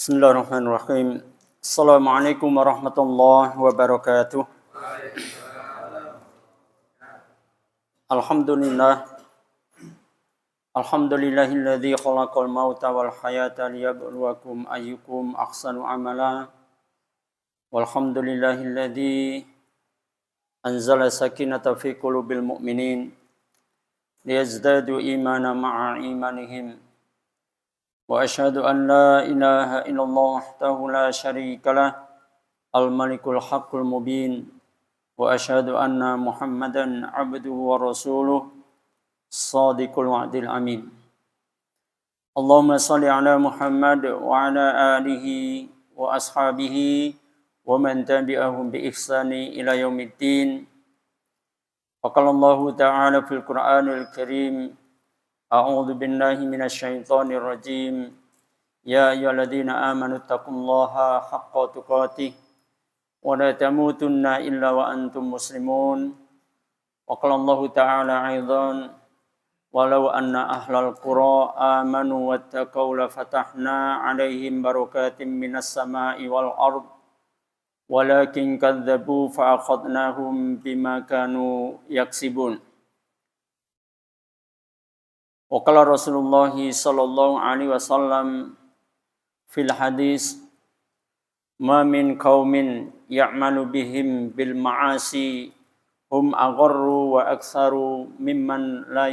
Bismillahirrahmanirrahim. Assalamualaikum warahmatullahi wabarakatuh. Alhamdulillah. Alhamdulillahilladzi khalaqal mauta wal hayata liyabluwakum ayyukum ahsanu amala. Walhamdulillahilladzi anzala sakinata fi qulubil mu'minin liyazdadu imana ma'a imanihim. Wa asyhadu an la ilaha illallah wahdahu la syarika lah al-malikul haqqul mubin wa asyhadu anna Muhammadan abduhu wa rasuluh shadiqul wa'dil amin. Allahumma shalli ala Muhammad wa ala alihi wa ashabihi wa man tabi'ahum bi ihsani ila yaumiddin. Wa qala Allah ta'ala fil Qur'anil Karim, A'udzu billahi minasyaitonir rajim. Ya ayyuhalladzina amanu taqullaha haqqa tuqatih wa la tamutunna illa wa antum muslimun. Wa qala Allah ta'ala aidan, walau anna ahlal qura amanu wattaqaw la fatahna 'alaihim barakatim minas sama'i wal ard walakin kadzdzabu fa akhadnahum bima kanu yaksibun. Wa qala Rasulullah sallallahu alaihi wasallam fil hadis, ma min qaumin ya'malu bihim bil ma'asi hum agharru wa aktsaru mimman la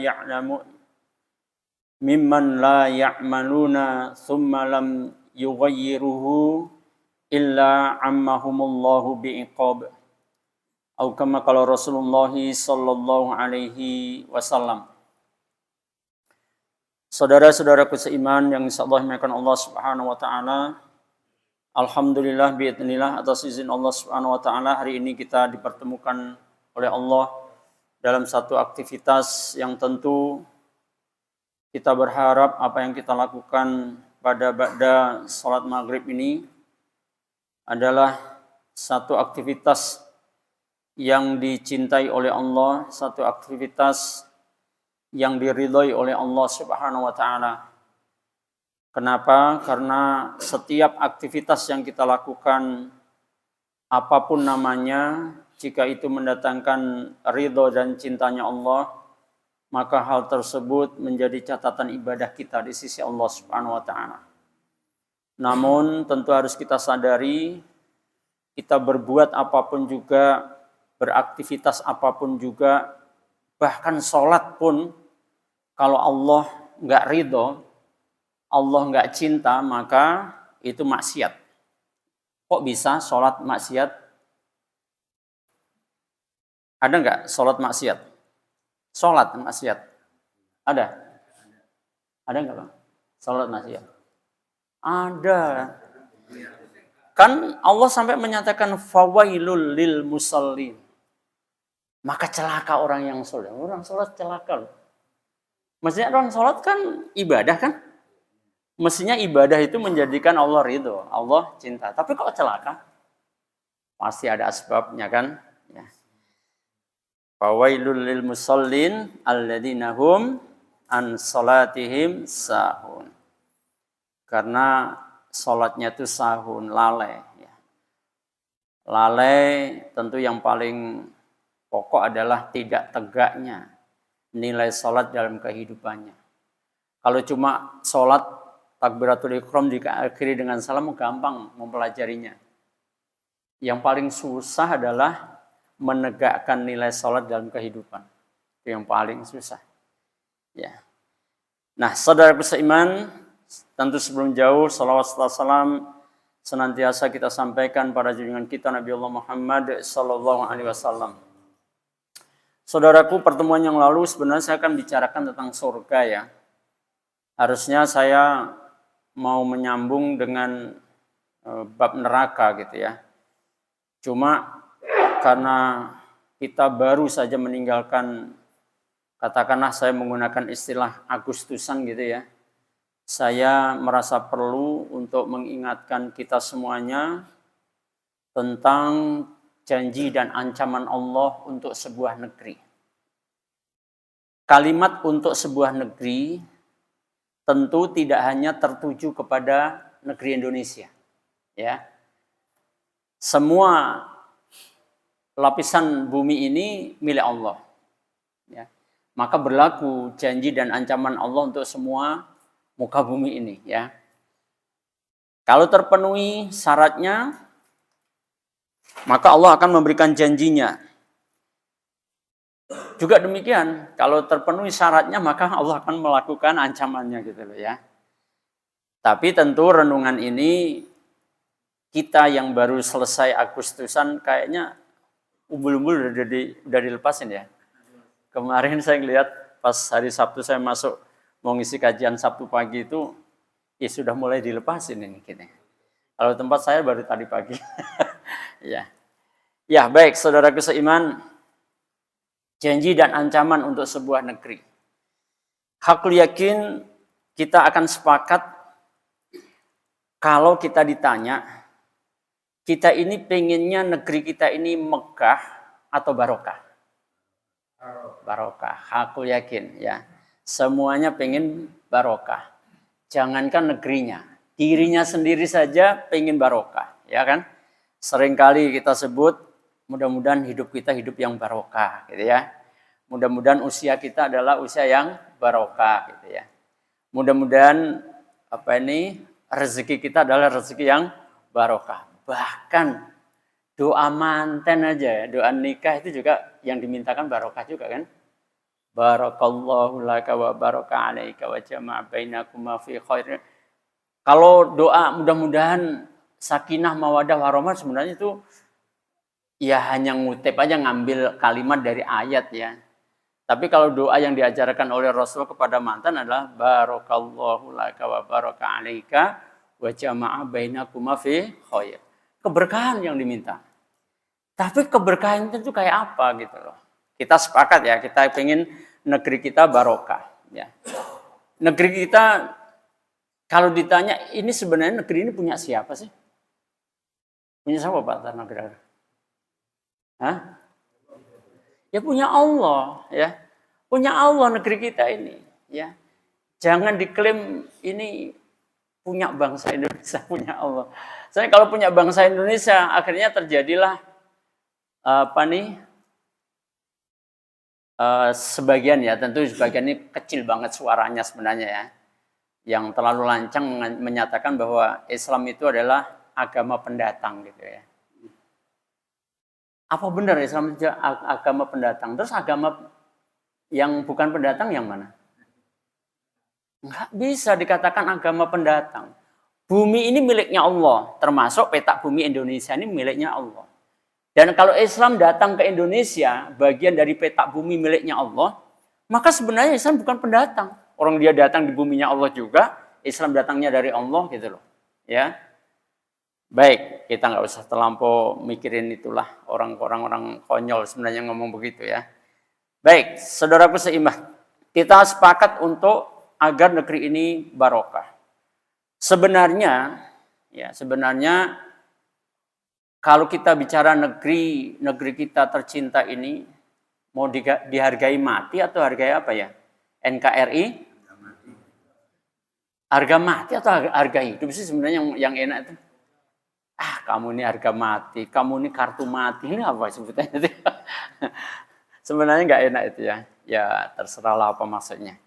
ya'maluna thumma lam yughayyiruhu illa ammahumullahu bi'iqab. Atau kama qala Rasulullah sallallahu alaihi wasallam. Saudara-saudaraku seiman yang insyaallah dimuliakan Allah Subhanahu wa taala. Alhamdulillah biidznillah, atas izin Allah Subhanahu wa taala hari ini kita dipertemukan oleh Allah dalam satu aktivitas yang tentu kita berharap apa yang kita lakukan pada ba'da salat maghrib ini adalah satu aktivitas yang dicintai oleh Allah, satu aktivitas yang diridhoi oleh Allah Subhanahu wa taala. Kenapa? Karena setiap aktivitas yang kita lakukan, apapun namanya, jika itu mendatangkan ridho dan cintanya Allah, maka hal tersebut menjadi catatan ibadah kita di sisi Allah Subhanahu wa taala. Namun tentu harus kita sadari, kita berbuat apapun juga, beraktivitas apapun juga, bahkan sholat pun, kalau Allah nggak ridho, Allah nggak cinta, maka itu maksiat. Kok bisa sholat maksiat? Ada nggak sholat maksiat? Sholat maksiat? Ada? Ada nggak Bang? Sholat maksiat? Ada. Kan Allah sampai menyatakan fawailul lil musallin. Maka celaka orang yang sholat. Orang sholat celaka loh. Maksudnya orang sholat kan ibadah kan? Mestinya ibadah itu menjadikan Allah ridho, Allah cinta. Tapi kok celaka? Pasti ada asbabnya kan? Ya. Fawailul lil musallin alladzina hum an salatihim sahun. Karena sholatnya itu sahun, lalai. Ya. Lalai tentu yang paling pokok adalah tidak tegaknya nilai sholat dalam kehidupannya. Kalau cuma sholat takbiratul ihram diakhiri dengan salam, gampang mempelajarinya. Yang paling susah adalah menegakkan nilai sholat dalam kehidupan. Itu yang paling susah. Ya. Nah, saudara seiman, tentu sebelum jauh, salawat serta salam senantiasa kita sampaikan pada junjungan kita Nabi Allah Muhammad sallallahu alaihi wasallam. Saudaraku, pertemuan yang lalu sebenarnya saya akan bicarakan tentang surga ya. Harusnya saya mau menyambung dengan bab neraka gitu ya. Cuma karena kita baru saja meninggalkan, katakanlah saya menggunakan istilah Agustusan gitu ya. Saya merasa perlu untuk mengingatkan kita semuanya tentang janji dan ancaman Allah untuk sebuah negeri. Kalimat untuk sebuah negeri tentu tidak hanya tertuju kepada negeri Indonesia. Ya. Semua lapisan bumi ini milik Allah. Ya. Maka berlaku janji dan ancaman Allah untuk semua muka bumi ini. Ya. Kalau terpenuhi syaratnya, maka Allah akan memberikan janjinya. Juga demikian, kalau terpenuhi syaratnya, maka Allah akan melakukan ancamannya gitu loh ya. Tapi tentu renungan ini, kita yang baru selesai Agustusan kayaknya umbul-umbul udah dilepasin ya. Kemarin saya lihat pas hari Sabtu saya masuk mau ngisi kajian Sabtu pagi itu, ya sudah mulai dilepasin ini gini. Kalau tempat saya baru tadi pagi. Ya. Ya, baik saudaraku seiman, janji dan ancaman untuk sebuah negeri. Hakul yakin kita akan sepakat kalau kita ditanya, kita ini pengennya negeri kita ini megah atau barokah? Barokah, hakul yakin ya. Semuanya pengen barokah. Jangankan negerinya, dirinya sendiri saja pengen barokah, ya kan? Seringkali kita sebut, mudah-mudahan hidup kita hidup yang barokah, gitu ya. Mudah-mudahan usia kita adalah usia yang barokah, gitu ya. Mudah-mudahan rezeki kita adalah rezeki yang barokah. Bahkan doa manten aja, doa nikah itu juga yang dimintakan barokah juga kan. Barakallahu laka wa baraka alaika wa jama'a bainakuma fi khair. Kalau doa mudah-mudahan sakinah mawadah warahmah sebenarnya itu ya hanya ngutip aja, ngambil kalimat dari ayat ya. Tapi kalau doa yang diajarkan oleh Rasul kepada mantan adalah barakallahu laka wa baraka alaika wa jama'a bainakuma fi khair. Keberkahan yang diminta. Tapi keberkahan itu kayak apa gitu loh. Kita sepakat ya, kita pengen negeri kita barokah. Ya. Negeri kita, kalau ditanya, ini sebenarnya negeri ini punya siapa sih? Punya siapa Pak Tanah Negara? Hah? Ya punya Allah, ya. Punya Allah negeri kita ini, ya. Jangan diklaim ini punya bangsa Indonesia, punya Allah. Saya kalau punya bangsa Indonesia, akhirnya terjadilah sebagian ya, tentu sebagian ini kecil banget suaranya sebenarnya ya, yang terlalu lancang menyatakan bahwa Islam itu adalah agama pendatang gitu ya. Apa benar Islam itu agama pendatang? Terus agama yang bukan pendatang yang mana? Enggak bisa dikatakan agama pendatang. Bumi ini miliknya Allah, termasuk petak bumi Indonesia ini miliknya Allah. Dan kalau Islam datang ke Indonesia, bagian dari petak bumi miliknya Allah, maka sebenarnya Islam bukan pendatang. Orang dia datang di buminya Allah juga, Islam datangnya dari Allah gitu loh. Ya. Baik, kita nggak usah terlampau mikirin itulah orang konyol sebenarnya ngomong begitu ya. Baik, saudaraku seiman, kita sepakat untuk agar negeri ini barokah. Sebenarnya kalau kita bicara negeri kita tercinta ini mau dihargai mati atau hargai apa ya? NKRI? Harga mati atau harga hidup sih sebenarnya yang enak itu. Kamu ini harga mati, kamu ini kartu mati, ini apa sebutannya itu? Sebenarnya nggak enak itu ya. Ya terserahlah apa maksudnya.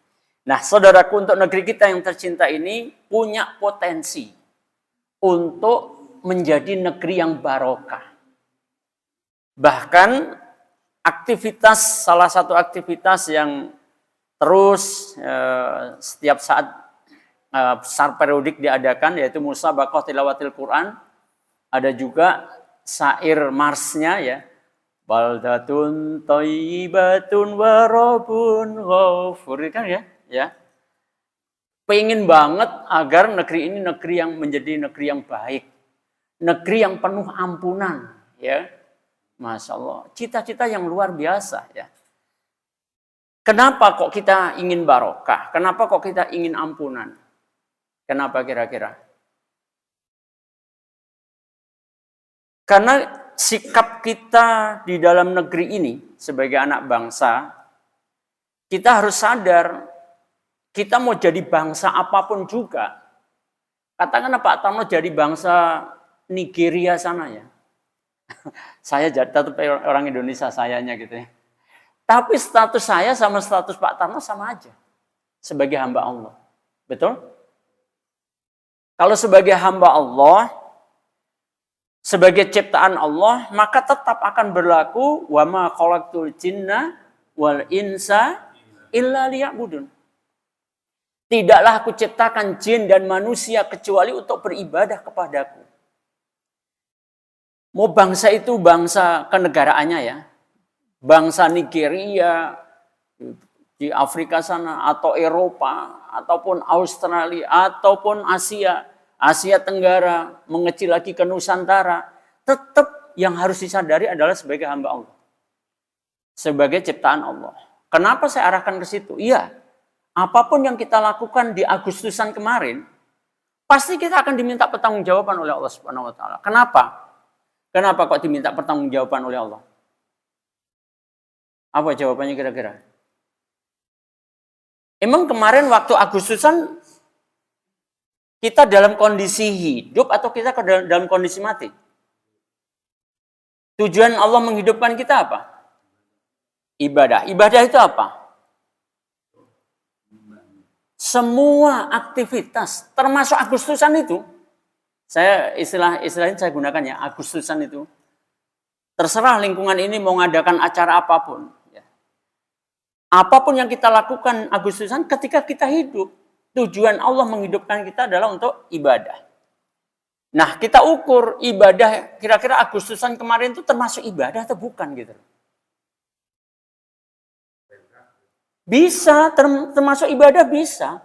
Nah, saudaraku, untuk negeri kita yang tercinta ini punya potensi untuk menjadi negeri yang barokah. Bahkan salah satu aktivitas yang terus setiap saat secara periodik diadakan, yaitu musabaqah tilawatil Quran. Ada juga syair marsnya ya. Baldatun thayyibatun wa rabbun ghafur, kan ya? Ya. Pengen banget agar negeri ini negeri yang menjadi negeri yang baik. Negeri yang penuh ampunan, ya. Masya Allah, cita-cita yang luar biasa ya. Kenapa kok kita ingin barokah? Kenapa kok kita ingin ampunan? Kenapa kira-kira? Karena sikap kita di dalam negeri ini sebagai anak bangsa, kita harus sadar kita mau jadi bangsa apapun juga, Katakanlah Pak Tarno jadi bangsa Nigeria sana ya. Saya jadi tetap orang Indonesia sayanya gitu ya. Tapi status saya sama status Pak Tarno sama aja. Sebagai hamba Allah. Betul? Kalau sebagai hamba Allah, sebagai ciptaan Allah, maka tetap akan berlaku wa ma khalaqtul jinna wal insa illa liya'budun. Tidaklah aku ciptakan jin dan manusia kecuali untuk beribadah kepadaku. Mau bangsa itu bangsa kenegaraannya ya. Bangsa Nigeria, di Afrika sana, atau Eropa, ataupun Australia, ataupun Asia, Asia Tenggara, mengecil lagi ke Nusantara. Tetap yang harus disadari adalah sebagai hamba Allah. Sebagai ciptaan Allah. Kenapa saya arahkan ke situ? Iya. Apapun yang kita lakukan di Agustusan kemarin, pasti kita akan diminta pertanggungjawaban oleh Allah Subhanahu wa taala. Kenapa? Kenapa kok diminta pertanggungjawaban oleh Allah? Apa jawabannya kira-kira? Emang kemarin waktu Agustusan kita dalam kondisi hidup atau kita dalam kondisi mati? Tujuan Allah menghidupkan kita apa? Ibadah. Ibadah itu apa? Semua aktivitas, termasuk Agustusan itu, saya istilahnya saya gunakan ya, Agustusan itu. Terserah lingkungan ini mau ngadakan acara apapun. Ya. Apapun yang kita lakukan Agustusan ketika kita hidup, tujuan Allah menghidupkan kita adalah untuk ibadah. Nah, kita ukur ibadah, kira-kira Agustusan kemarin itu termasuk ibadah atau bukan gitu. Bisa, termasuk ibadah bisa.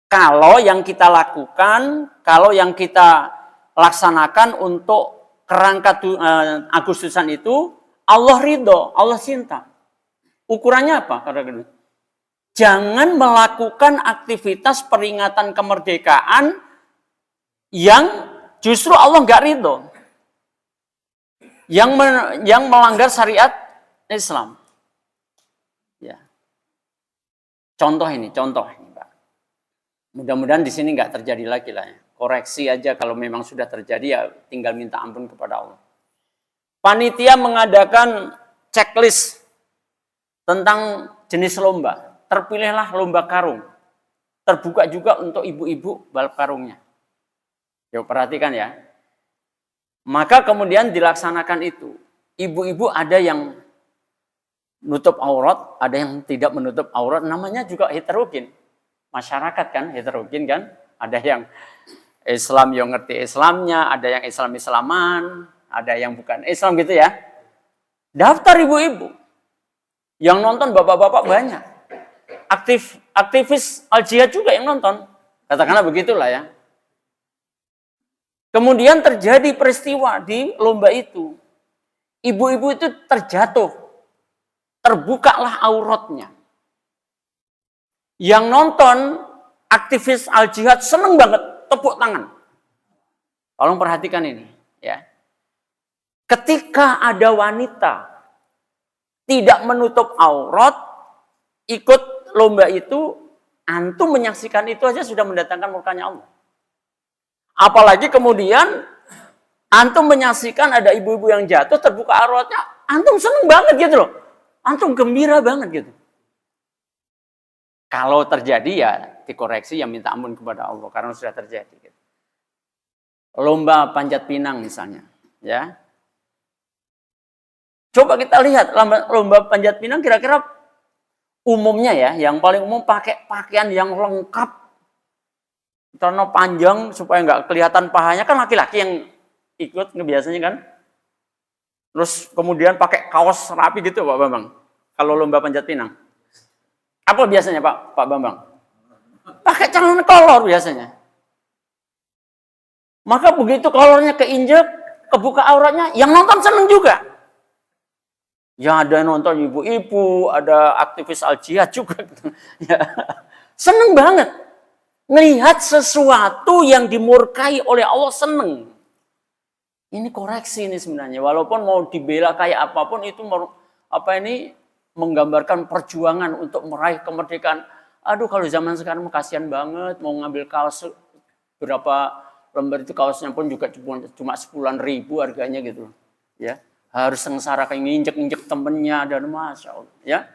Kalau yang kita lakukan, kalau yang kita laksanakan untuk kerangka Agustusan itu, Allah ridho, Allah cinta. Ukurannya apa? Jangan melakukan aktivitas peringatan kemerdekaan yang justru Allah nggak ridho. Yang melanggar syariat Islam. Contoh ini Pak. Mudah-mudahan di sini nggak terjadi lagi lah ya. Koreksi aja kalau memang sudah terjadi ya tinggal minta ampun kepada Allah. Panitia mengadakan checklist tentang jenis lomba. Terpilihlah lomba karung. Terbuka juga untuk ibu-ibu balap karungnya. Yuk perhatikan ya. Maka kemudian dilaksanakan itu. Ibu-ibu ada yang menutup aurat, ada yang tidak menutup aurat, namanya juga heterogen. Masyarakat kan heterogen kan, ada yang Islam yang ngerti Islamnya, ada yang Islam-Islaman, ada yang bukan Islam gitu ya. Daftar ibu-ibu. Yang nonton bapak-bapak banyak. Aktivis al-jihad juga yang nonton. Katakanlah begitulah ya. Kemudian terjadi peristiwa di lomba itu. Ibu-ibu itu terjatuh. Terbukalah auratnya. Yang nonton aktivis al-jihad seneng banget, tepuk tangan. Tolong perhatikan ini, ya. Ketika ada wanita tidak menutup aurat, ikut lomba itu, antum menyaksikan itu aja sudah mendatangkan murkanya Allah. Apalagi kemudian antum menyaksikan ada ibu-ibu yang jatuh terbuka auratnya, antum seneng banget gitu loh. Antum gembira banget gitu. Kalau terjadi ya dikoreksi ya minta ampun kepada Allah karena sudah terjadi. Gitu. Lomba panjat pinang misalnya, ya. Coba kita lihat lomba panjat pinang kira-kira umumnya ya, yang paling umum pakai pakaian yang lengkap, celana panjang supaya nggak kelihatan pahanya, kan laki-laki yang ikut biasanya kan. Terus kemudian pakai kaos rapi gitu Pak Bambang. Kalau lomba panjat pinang. Apa biasanya Pak Bambang? Pakai celana kolor biasanya. Maka begitu kolornya keinjek, kebuka auratnya, yang nonton seneng juga. Ya ada nonton ibu-ibu, ada aktivis al-jihad juga. Ya. Seneng banget. Melihat sesuatu yang dimurkai oleh Allah seneng. Ini koreksi ini sebenarnya. Walaupun mau dibela kayak apapun itu menggambarkan perjuangan untuk meraih kemerdekaan. Aduh kalau zaman sekarang kasihan banget mau ngambil kaos Berapa lembar itu kaosnya pun juga cuma 10.000 harganya gitu. Ya, harus sengsara kayak nginjek-injek temennya dan Masya Allah. Ya,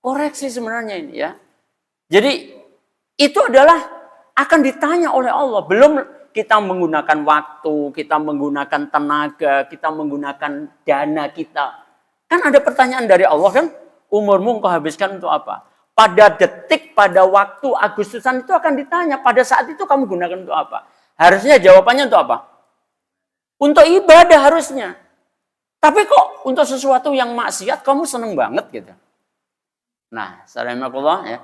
koreksi sebenarnya ini ya. Jadi itu adalah akan ditanya oleh Allah. Belum kita menggunakan waktu, kita menggunakan tenaga, kita menggunakan dana kita. Kan ada pertanyaan dari Allah kan, umurmu engkau habiskan untuk apa? Pada detik, pada waktu Agustusan itu akan ditanya, pada saat itu kamu gunakan untuk apa? Harusnya jawabannya untuk apa? Untuk ibadah harusnya. Tapi kok untuk sesuatu yang maksiat kamu seneng banget gitu. Nah, assalamualaikum ya.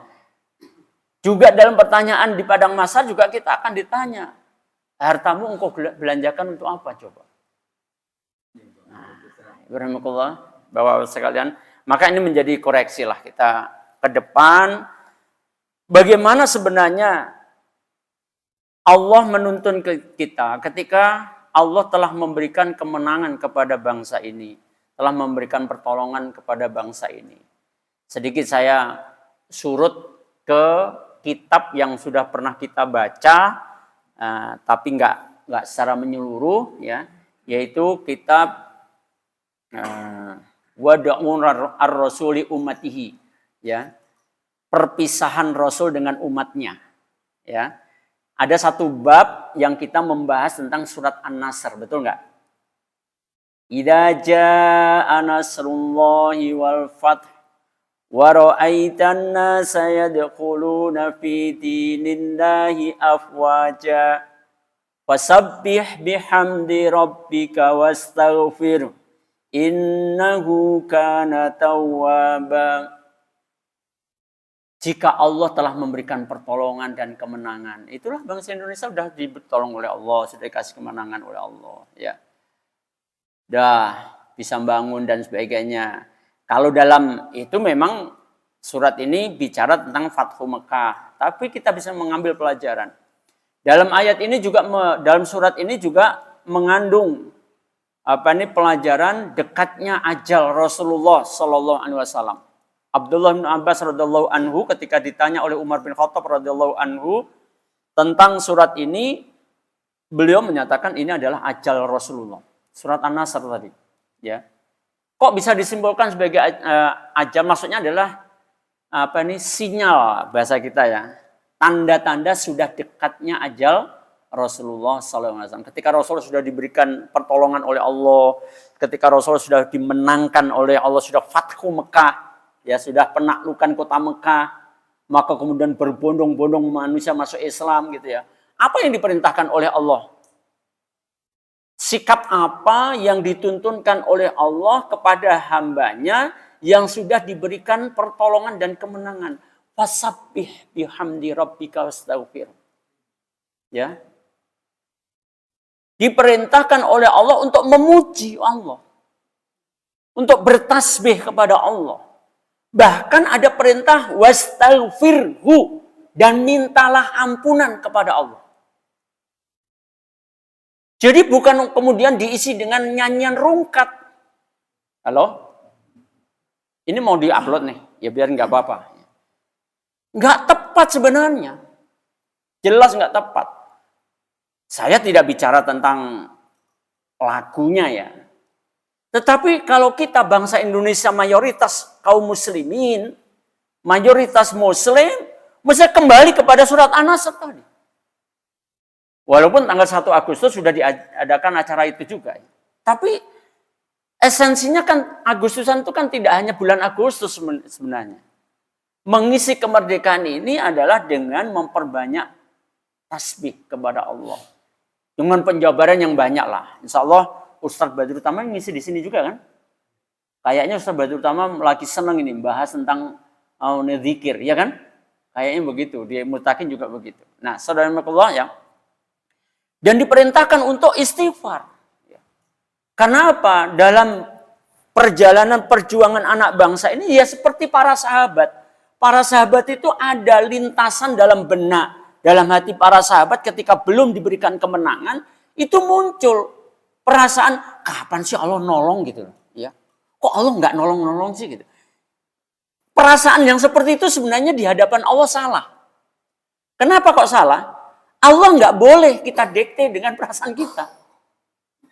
Juga dalam pertanyaan di padang mahsyar juga kita akan ditanya, hartamu engkau belanjakan untuk apa coba? Nah, Bapak sekalian, maka ini menjadi koreksi lah kita ke depan. Bagaimana sebenarnya Allah menuntun kita ketika Allah telah memberikan kemenangan kepada bangsa ini, telah memberikan pertolongan kepada bangsa ini. Sedikit saya surut ke kitab yang sudah pernah kita baca, tapi nggak secara menyeluruh, ya, yaitu kitab Wada'un ar-rasuli ummatihi, ya, perpisahan Rasul dengan umatnya, ya. Ada satu bab yang kita membahas tentang surat An-Nasr, betul nggak? Idza jaa nasrullahi wal fath wa ra'aitan nasa yadkhuluna fi dinillahi afwaja fasabbih bihamdi rabbika wastaghfir innahu kana tawwaba. Jika Allah telah memberikan pertolongan dan kemenangan, itulah bangsa Indonesia sudah ditolong oleh Allah, sudah dikasih kemenangan oleh Allah, ya. Dah bisa bangun dan sebagainya. Kalau dalam itu memang surat ini bicara tentang Fathu Mekah, tapi kita bisa mengambil pelajaran. Dalam ayat ini juga, dalam surat ini juga mengandung pelajaran dekatnya ajal Rasulullah Sallallahu Alaihi Wasallam. Abdullah bin Abbas radhiyallahu anhu ketika ditanya oleh Umar bin Khattab radhiyallahu anhu tentang surat ini, beliau menyatakan ini adalah ajal Rasulullah. Surat An-Nasr tadi, ya. Kok bisa disimpulkan sebagai ajal? Maksudnya adalah sinyal bahasa kita, ya. Tanda-tanda sudah dekatnya ajal Rasulullah SAW. Ketika Rasul sudah diberikan pertolongan oleh Allah, ketika Rasul sudah dimenangkan oleh Allah, sudah Fathu Mekah, ya, sudah penaklukan kota Mekah, maka kemudian berbondong-bondong manusia masuk Islam gitu, ya. Apa yang diperintahkan oleh Allah? Sikap apa yang dituntunkan oleh Allah kepada hambanya yang sudah diberikan pertolongan dan kemenangan? Fasabbih bihamdi rabbika wastaghfir. Ya. Diperintahkan oleh Allah untuk memuji Allah. Untuk bertasbih kepada Allah. Bahkan ada perintah wastaghfirhu, dan mintalah ampunan kepada Allah. Jadi bukan kemudian diisi dengan nyanyian rungkat. Halo? Ini mau diupload nih, ya biar nggak apa-apa. Nggak tepat sebenarnya. Jelas nggak tepat. Saya tidak bicara tentang lagunya, ya. Tetapi kalau kita bangsa Indonesia mayoritas kaum muslimin, mayoritas muslim, mesti kembali kepada surat An-Nasr tadi. Walaupun tanggal 1 Agustus sudah diadakan acara itu juga. Tapi esensinya kan Agustusan itu kan tidak hanya bulan Agustus sebenarnya. Mengisi kemerdekaan ini adalah dengan memperbanyak tasbih kepada Allah. Dengan penjabaran yang banyak lah. Insya Allah Ustadz Badrul Tamam ngisi di sini juga kan? Kayaknya Ustadz Badrul Tamam lagi senang ini bahas tentang zikir, ya kan? Kayaknya begitu. Di Mutakin juga begitu. Nah, saudara-saudara ya. Dan diperintahkan untuk istighfar. Karena apa? Dalam perjalanan perjuangan anak bangsa ini ya seperti para sahabat. Para sahabat itu ada lintasan dalam benak, dalam hati para sahabat ketika belum diberikan kemenangan, itu muncul perasaan, kapan sih Allah nolong gitu, ya? Kok Allah nggak nolong-nolong sih gitu? Perasaan yang seperti itu sebenarnya di hadapan Allah salah. Kenapa kok salah? Allah nggak boleh kita dikte dengan perasaan kita.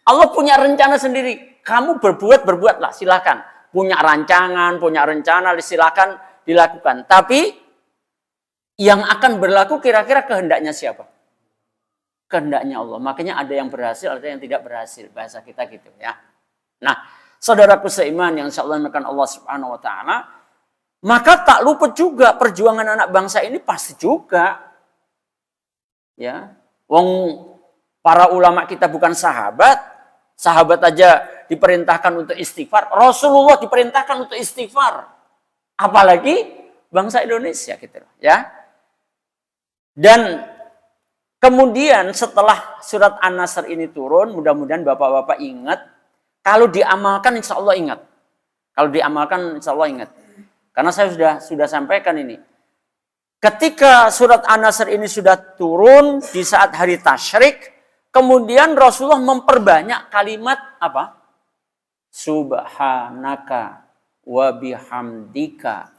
Allah punya rencana sendiri. Kamu berbuatlah, silakan. Punya rancangan, punya rencana, silakan dilakukan. Tapi yang akan berlaku kira-kira kehendaknya siapa? Kehendaknya Allah. Makanya ada yang berhasil, ada yang tidak berhasil. Bahasa kita gitu ya. Nah, saudaraku seiman yang insyaallah dimuliakan Allah Subhanahu wa taala, maka tak luput juga perjuangan anak bangsa ini pasti juga. Ya. Wong para ulama kita bukan sahabat. Sahabat aja diperintahkan untuk istighfar. Rasulullah diperintahkan untuk istighfar. Apalagi bangsa Indonesia gitu ya. Dan kemudian setelah surat An-Nasr ini turun, mudah-mudahan bapak-bapak ingat, kalau diamalkan insya Allah ingat. Kalau diamalkan insya Allah ingat. Karena saya sudah sampaikan ini. Ketika surat An-Nasr ini sudah turun di saat hari tasyrik, kemudian Rasulullah memperbanyak kalimat apa? Subhanaka wa bihamdika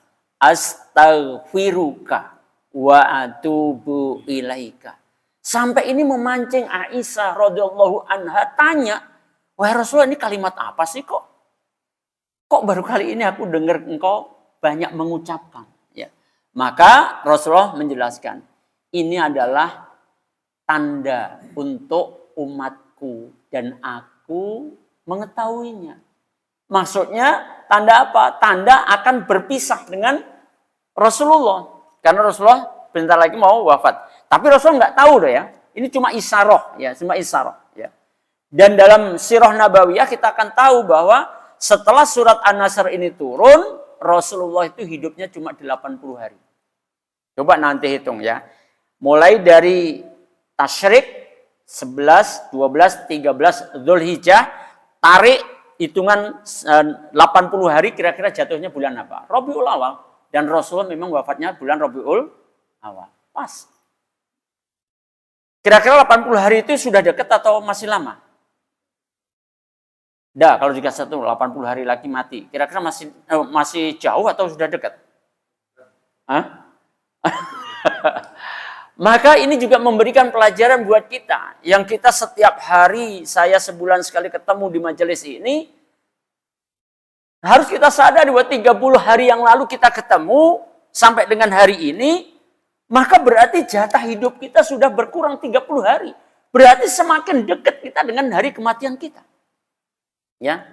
astaghfiruka wa atubu ilaika. Sampai ini memancing Aisyah radhiyallahu anha tanya, "Wahai Rasulullah, ini kalimat apa sih kok? Kok baru kali ini aku dengar engkau banyak mengucapkan?" Ya. Maka Rasulullah menjelaskan, ini adalah tanda untuk umatku dan aku mengetahuinya. Maksudnya tanda apa? Tanda akan berpisah dengan Rasulullah. Karena Rasulullah bentar lagi mau wafat. Tapi Rasulullah nggak tahu deh ya. Ini cuma isyarah ya, cuma isyarah ya. Dan dalam sirah nabawiyah kita akan tahu bahwa setelah surat An-Nasr ini turun, Rasulullah itu hidupnya cuma 80 hari. Coba nanti hitung ya. Mulai dari tasyrik 11, 12, 13 Dzulhijjah, tarik hitungan 80 hari kira-kira jatuhnya bulan apa? Rabiul Awal. Dan Rasulullah memang wafatnya bulan Rabiul Awal. Pas. Kira-kira 80 hari itu sudah dekat atau masih lama? Dah, kalau dikasih 80 hari lagi mati. Kira-kira masih jauh atau sudah dekat? Hah? Maka ini juga memberikan pelajaran buat kita. Yang kita setiap hari, saya sebulan sekali ketemu di majelis ini, harus kita sadar bahwa 30 hari yang lalu kita ketemu, sampai dengan hari ini, maka berarti jatah hidup kita sudah berkurang 30 hari. Berarti semakin dekat kita dengan hari kematian kita. Ya.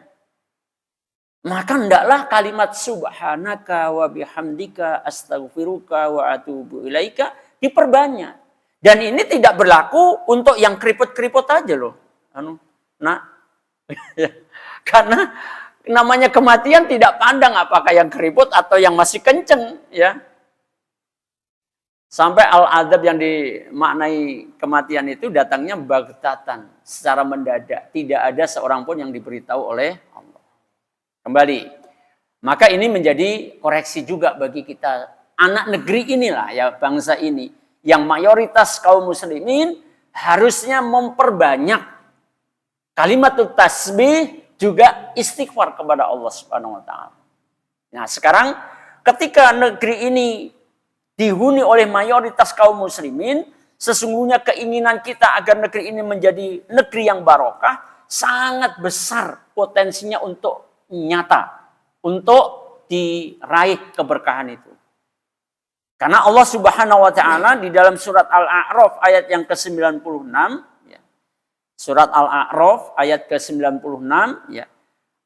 Maka hendaklah kalimat subhanaka wa bihamdika astaghfiruka wa atubu ilaika diperbanyak. Dan ini tidak berlaku untuk yang keriput-keriput aja loh. Karena namanya kematian tidak pandang apakah yang keriput atau yang masih kenceng, ya. Sampai al-adab yang dimaknai kematian itu datangnya baghtatan, secara mendadak. Tidak ada seorang pun yang diberitahu oleh Allah. Kembali. Maka ini menjadi koreksi juga bagi kita. Anak negeri inilah ya, bangsa ini. Yang mayoritas kaum muslimin harusnya memperbanyak kalimat tasbih juga istighfar kepada Allah Subhanahu wa taala. Nah, sekarang ketika negeri ini dihuni oleh mayoritas kaum muslimin, sesungguhnya keinginan kita agar negeri ini menjadi negeri yang barokah sangat besar potensinya untuk nyata, untuk diraih keberkahan itu. Karena Allah Subhanahu wa taala di dalam surat Al-A'raf ayat yang ke-96 ya. Surat Al-A'raf ayat ke-96 ya.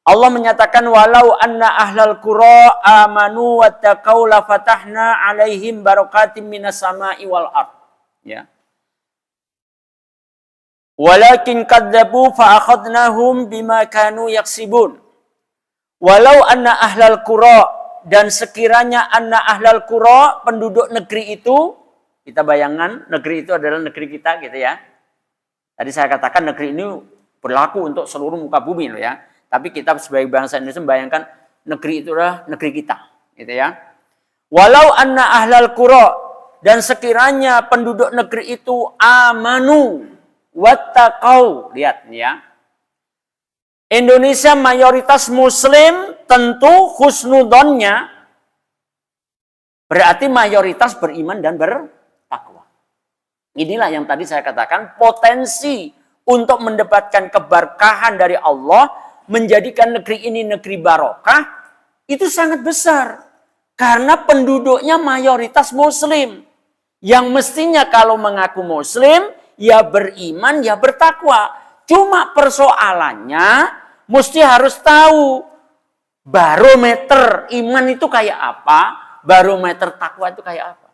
Allah menyatakan walau anna ahlal qura amanu wattaqau la fatahna alaihim barakatim minas sama'i wal ard. Ya. Walakin kadzabu fa akhadnahum bima kanu yaksibun. Walau anna ahlal qura, dan sekiranya anna ahlal qura, penduduk negeri itu, kita bayangkan negeri itu adalah negeri kita gitu ya. Tadi saya katakan negeri ini berlaku untuk seluruh muka bumi loh ya. Tapi kita sebagai bangsa Indonesia membayangkan negeri itu adalah negeri kita, gitu ya. Walau anna ahlal qura, dan sekiranya penduduk negeri itu amanu wattaqau. Lihat nih ya. Indonesia mayoritas muslim, tentu husnudonnya berarti mayoritas beriman dan bertakwa. Inilah yang tadi saya katakan, potensi untuk mendapatkan keberkahan dari Allah, menjadikan negeri ini negeri barokah, itu sangat besar. Karena penduduknya mayoritas muslim. Yang mestinya kalau mengaku muslim, ya beriman, ya bertakwa. Cuma persoalannya, mesti harus tahu barometer iman itu kayak apa, barometer takwa itu kayak apa.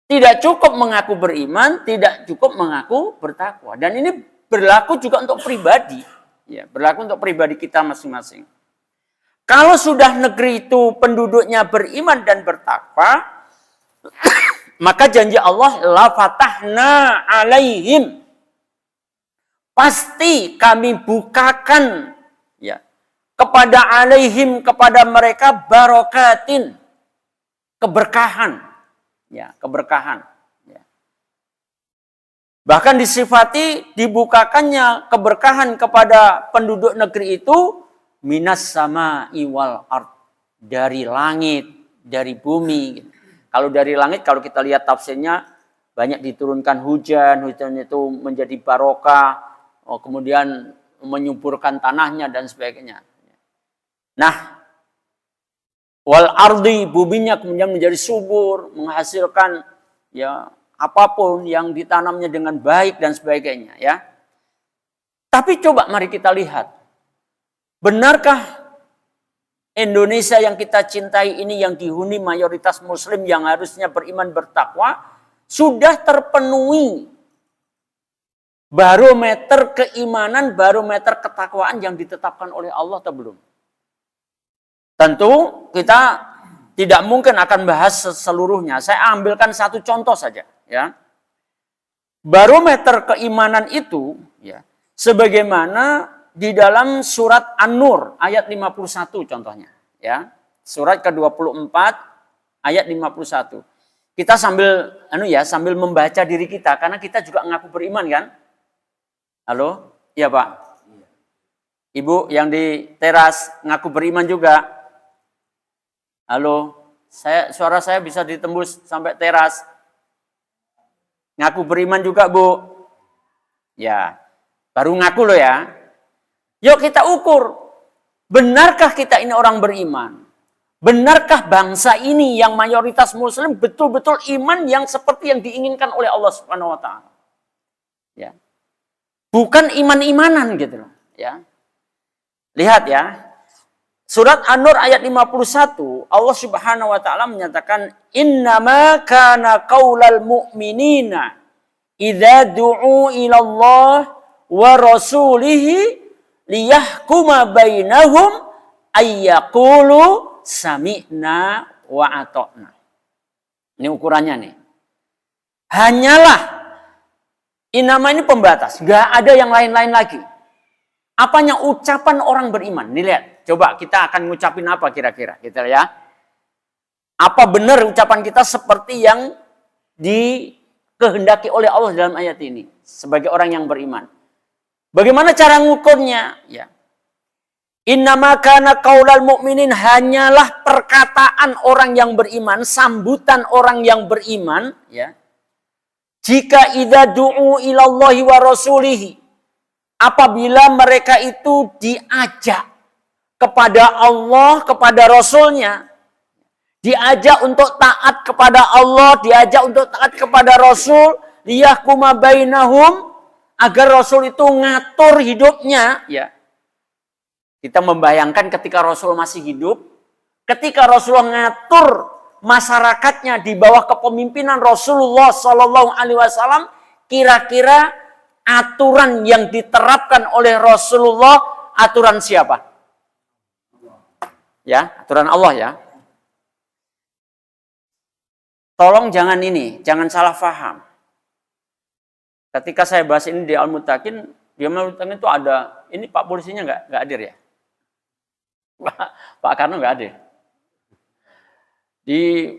Tidak cukup mengaku beriman, tidak cukup mengaku bertakwa. Dan ini berlaku juga untuk pribadi. Ya, berlaku untuk pribadi kita masing-masing. Kalau sudah negeri itu penduduknya beriman dan bertakwa, maka janji Allah, la fatahna alaihim. Pasti kami bukakan ya kepada alaihim, kepada mereka barokatin, keberkahan. Ya, keberkahan. Ya. Bahkan disifati dibukakannya keberkahan kepada penduduk negeri itu minas sama iwal ard, dari langit, dari bumi. Kalau dari langit, kalau kita lihat tafsirnya, banyak diturunkan hujan, hujan itu menjadi barokah, kemudian menyuburkan tanahnya dan sebagainya. Nah, wal ardi, buminya kemudian menjadi subur, menghasilkan ya apapun yang ditanamnya dengan baik dan sebagainya. Ya. Tapi coba mari kita lihat. Benarkah Indonesia yang kita cintai ini, yang dihuni mayoritas muslim yang harusnya beriman bertakwa, sudah terpenuhi barometer keimanan, barometer ketakwaan yang ditetapkan oleh Allah atau belum? Tentu kita tidak mungkin akan bahas seluruhnya. Saya ambilkan satu contoh saja. Ya. Barometer keimanan itu ya, sebagaimana di dalam surat An-Nur ayat 51 contohnya, ya. Surat ke-24 ayat 51. Kita sambil membaca diri kita karena kita juga ngaku beriman kan? Halo? Iya, Pak. Ibu yang di teras ngaku beriman juga. Halo? Suara saya bisa ditembus sampai teras. Ngaku beriman juga, Bu. Ya. Baru ngaku loh ya. Yuk kita ukur, benarkah kita ini orang beriman? Benarkah bangsa ini yang mayoritas muslim betul-betul iman yang seperti yang diinginkan oleh Allah Subhanahu wa taala? Ya. Bukan iman-imanan gitu loh, ya. Lihat ya. Surat An-Nur ayat 51, Allah Subhanahu wa taala menyatakan innama kana qaulal mu'minina idza du'u ila Allah wa rasulihi liyahkuma bainahum ayyaqulu sami'na wa ata'na. Ini ukurannya nih. Hanyalah inama ini pembatas, nggak ada yang lain-lain lagi. Apanya ucapan orang beriman? Nih lihat, coba kita akan ngucapin apa kira-kira, gitu ya. Apa benar ucapan kita seperti yang dikehendaki oleh Allah dalam ayat ini sebagai orang yang beriman? Bagaimana cara ngukurnya? Ya. Innama kana qaulal mu'minin, hanyalah perkataan orang yang beriman, sambutan orang yang beriman, ya. Jika idza du'u ilallahi wa rasulihi, apabila mereka itu diajak kepada Allah, kepada Rasulnya, diajak untuk taat kepada Allah, diajak untuk taat kepada Rasul, liyahkuma bainahum, agar Rasul itu ngatur hidupnya, ya. Kita membayangkan ketika Rasul masih hidup, ketika Rasul ngatur masyarakatnya di bawah kepemimpinan Rasulullah Shallallahu Alaihi Wasallam, kira-kira aturan yang diterapkan oleh Rasulullah, aturan siapa? Ya, aturan Allah ya. Tolong jangan salah paham. Ketika saya bahas ini di Al-Muttaqin, di Al-Muttaqin itu ada, ini Pak polisinya nggak hadir ya? Pak Karno nggak hadir. Di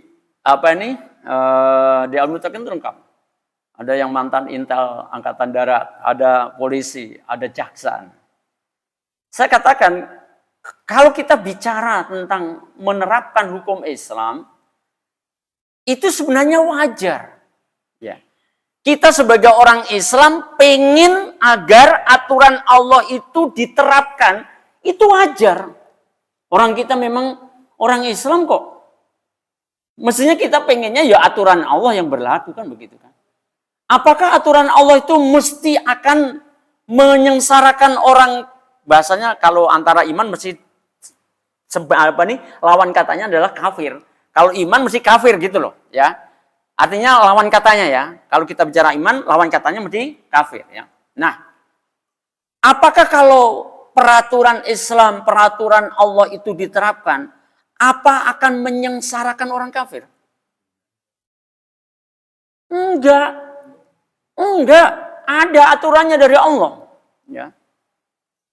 di Al-Muttaqin itu lengkap. Ada yang mantan Intel Angkatan Darat, ada polisi, ada jaksa. Saya katakan, kalau kita bicara tentang menerapkan hukum Islam, itu sebenarnya wajar. Ya. Kita sebagai orang Islam pengen agar aturan Allah itu diterapkan. Itu wajar. Orang kita memang orang Islam kok. Mestinya kita pengennya ya aturan Allah yang berlaku kan begitu kan. Apakah aturan Allah itu mesti akan menyengsarakan orang? Bahasanya kalau antara iman mesti lawan katanya adalah kafir. Kalau iman mesti kafir gitu loh ya. Artinya lawan katanya ya. Kalau kita bicara iman, lawan katanya mesti kafir ya. Nah, apakah kalau peraturan Islam, peraturan Allah itu diterapkan, apa akan menyengsarakan orang kafir? Enggak. Enggak. Ada aturannya dari Allah. Ya.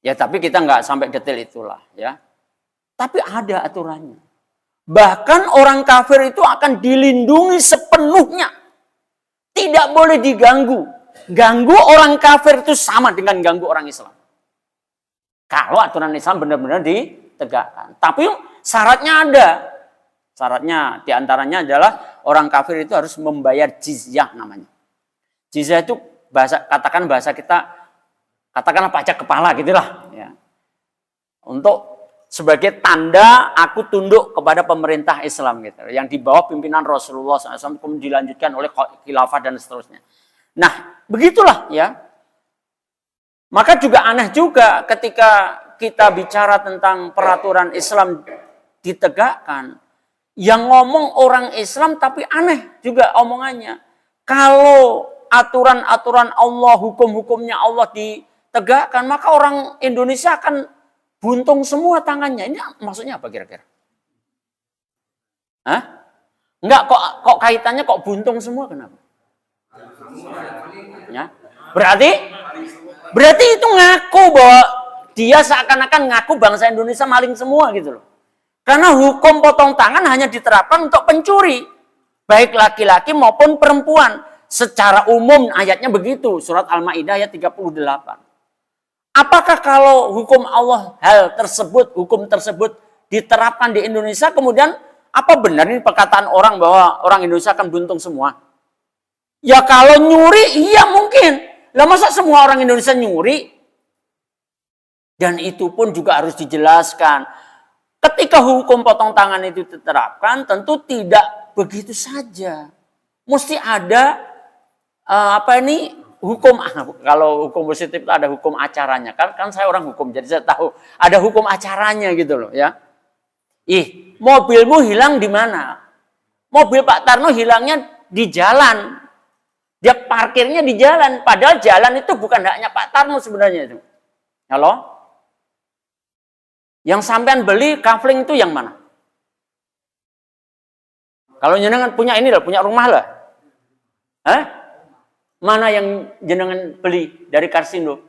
Ya tapi kita enggak sampai detail itulah ya. Tapi ada aturannya. Bahkan orang kafir itu akan dilindungi sepenuhnya. Tidak boleh diganggu. Ganggu orang kafir itu sama dengan ganggu orang Islam. Kalau aturan Islam benar-benar ditegakkan. Tapi syaratnya ada. Syaratnya diantaranya adalah orang kafir itu harus membayar jizyah namanya. Jizyah itu katakan bahasa kita, katakanlah pajak kepala gitulah. Ya. Untuk sebagai tanda aku tunduk kepada pemerintah Islam gitu, yang di bawah pimpinan Rasulullah SAW, kemudian dilanjutkan oleh khilafah dan seterusnya. Nah, begitulah ya. Maka juga aneh juga ketika kita bicara tentang peraturan Islam ditegakkan, yang ngomong orang Islam tapi aneh juga omongannya. Kalau aturan-aturan Allah, hukum-hukumnya Allah ditegakkan, maka orang Indonesia akan buntung semua tangannya. Ini maksudnya apa kira-kira? Hah? Enggak, kok kaitannya kok buntung semua, kenapa? Ya. Berarti itu ngaku bahwa dia seakan-akan ngaku bangsa Indonesia maling semua gitu loh. Karena hukum potong tangan hanya diterapkan untuk pencuri. Baik laki-laki maupun perempuan. Secara umum ayatnya begitu. Surat Al-Ma'idah ayat 38. Apakah kalau hukum Allah hukum tersebut diterapkan di Indonesia, kemudian apa benar ini perkataan orang bahwa orang Indonesia akan buntung semua? Ya kalau nyuri, iya mungkin. Lah masa semua orang Indonesia nyuri? Dan itu pun juga harus dijelaskan. Ketika hukum potong tangan itu diterapkan, tentu tidak begitu saja. Mesti ada hukum. Kalau hukum positif itu ada hukum acaranya. Kan saya orang hukum, jadi saya tahu ada hukum acaranya gitu loh ya. Mobilmu hilang di mana? Mobil Pak Tarno hilangnya di jalan. Dia parkirnya di jalan, padahal jalan itu bukan haknya Pak Tarno sebenarnya itu. Halo? Yang sampean beli kafling itu yang mana? Kalau jenengan punya ini lah, punya rumah lah. Hah? Mana yang jenengan beli dari Karsindo?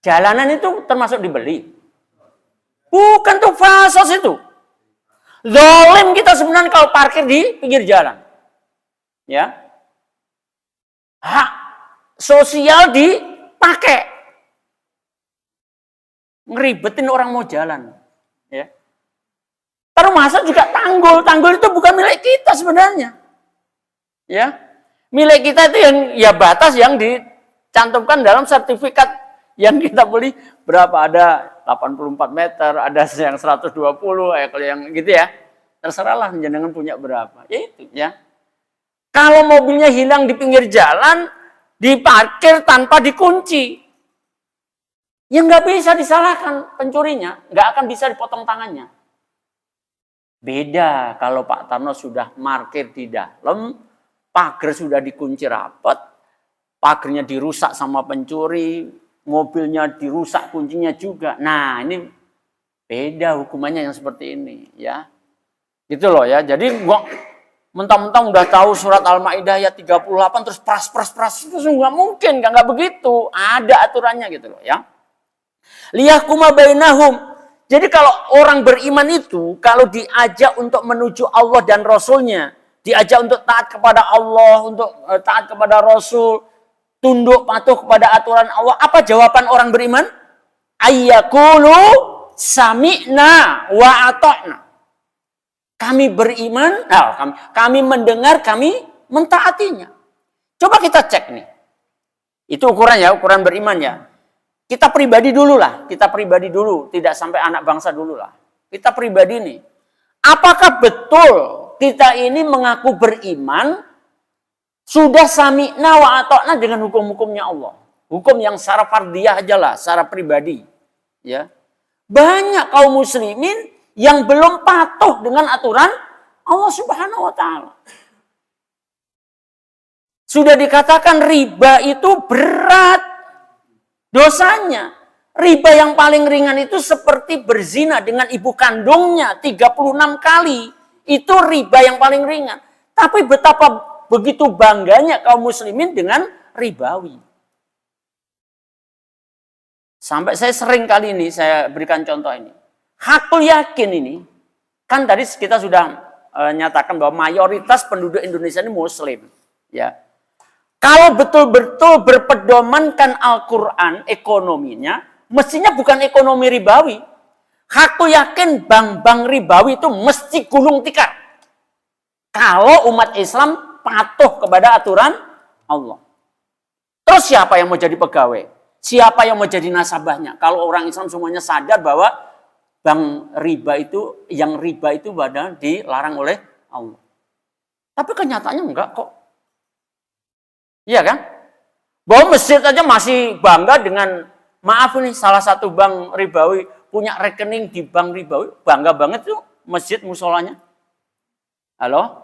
Jalanan itu termasuk dibeli. Bukan tuh fasos itu. Zolim kita sebenarnya kalau parkir di pinggir jalan. Ya. Hak sosial dipakai. Ngeribetin orang mau jalan. Ya. Termasuk juga tanggul. Tanggul itu bukan milik kita sebenarnya. Ya. Milik kita itu yang ya batas yang dicantumkan dalam sertifikat yang kita beli berapa, ada 84 meter, ada yang 120, kalau yang gitu ya. Terserahlah jenengan punya berapa. Ya itu ya. Kalau mobilnya hilang di pinggir jalan, diparkir tanpa dikunci, ya nggak bisa disalahkan pencurinya, nggak akan bisa dipotong tangannya. Beda kalau Pak Tarno sudah parkir di dalam, pagar sudah dikunci rapat, pagarnya dirusak sama pencuri, mobilnya dirusak kuncinya juga. Nah, ini beda hukumannya yang seperti ini, ya. Gitu loh ya. Jadi mentang-mentang udah tahu surat Al-Maidah ayat 38 terus pras itu nggak mungkin, nggak begitu. Ada aturannya gitu loh ya. Liyahkuma bainahum. Jadi kalau orang beriman itu kalau diajak untuk menuju Allah dan Rasulnya, diajak untuk taat kepada Allah, untuk taat kepada Rasul, tunduk patuh kepada aturan Allah. Apa jawaban orang beriman? Ayyakulu sami'na wa ata'na. Kami beriman, kami mendengar, kami mentaatinya. Coba kita cek nih. Itu ukuran ya, ukuran beriman ya. Kita pribadi dulu lah, tidak sampai anak bangsa dulu lah. Kita pribadi nih. Apakah betul kita ini mengaku beriman sudah sami'na wa ata'na dengan hukum-hukumnya Allah? Hukum yang secara fardiyah aja lah, secara pribadi. Ya. Banyak kaum muslimin yang belum patuh dengan aturan Allah Subhanahu wa taala. Sudah dikatakan riba itu berat dosanya. Riba yang paling ringan itu seperti berzina dengan ibu kandungnya 36 kali. Itu riba yang paling ringan. Tapi betapa begitu bangganya kaum muslimin dengan ribawi. Sampai saya sering kali ini saya berikan contoh ini. Hakul yakin ini. Kan tadi kita sudah nyatakan bahwa mayoritas penduduk Indonesia ini muslim. Ya. Kalau betul-betul berpedomankan Al-Quran ekonominya, mestinya bukan ekonomi ribawi. Aku yakin bank-bank ribawi itu mesti gulung tikar. Kalau umat Islam patuh kepada aturan Allah. Terus siapa yang mau jadi pegawai? Siapa yang mau jadi nasabahnya? Kalau orang Islam semuanya sadar bahwa bank riba itu, yang riba itu padahal dilarang oleh Allah. Tapi kenyataannya enggak kok. Iya kan? Bahwa masjid aja masih bangga dengan, maaf ini salah satu bank ribawi punya rekening di bank ribawi, bangga banget tuh masjid musolanya. Halo?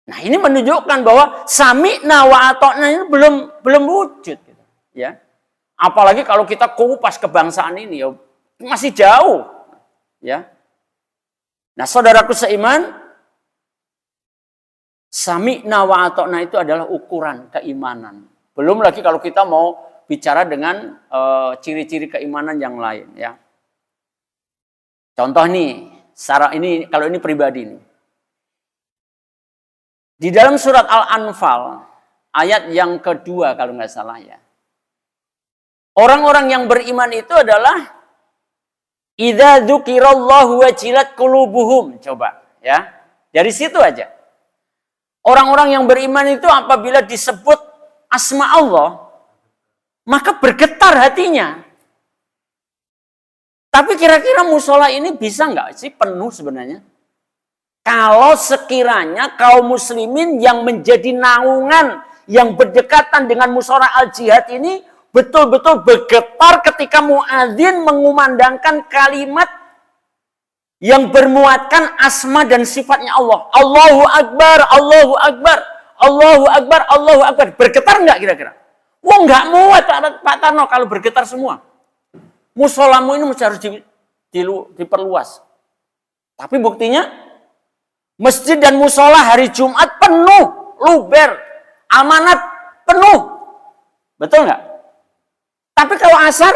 Nah ini menunjukkan bahwa sami'na wa ata'na ini belum wujud. Gitu. Ya. Apalagi kalau kita kupas kebangsaan ini, ya, masih jauh. Ya. Nah saudaraku seiman, sami'na wa ata'na itu adalah ukuran keimanan. Belum lagi kalau kita mau bicara dengan ciri-ciri keimanan yang lain. Ya. Contoh nih, ini kalau ini pribadi nih. Di dalam surat Al-Anfal, ayat yang kedua kalau nggak salah ya. Orang-orang yang beriman itu adalah idza dzukirallahu wajilat qulubuhum. Coba ya. Dari situ aja. Orang-orang yang beriman itu apabila disebut asma Allah, maka bergetar hatinya. Tapi kira-kira musola ini bisa nggak sih penuh sebenarnya? Kalau sekiranya kaum muslimin yang menjadi naungan, yang berdekatan dengan musola al-jihad ini, betul-betul bergetar ketika muadzin mengumandangkan kalimat yang bermuatkan asma dan sifatnya Allah. Allahu Akbar, Allahu Akbar, Allahu Akbar, Allahu Akbar. Bergetar nggak kira-kira? Wah nggak muat Pak Tarno kalau bergetar semua. Musolamu ini harus diperluas. Tapi buktinya, masjid dan musola hari Jumat penuh, luber, amanat penuh. Betul nggak? Tapi kalau asar,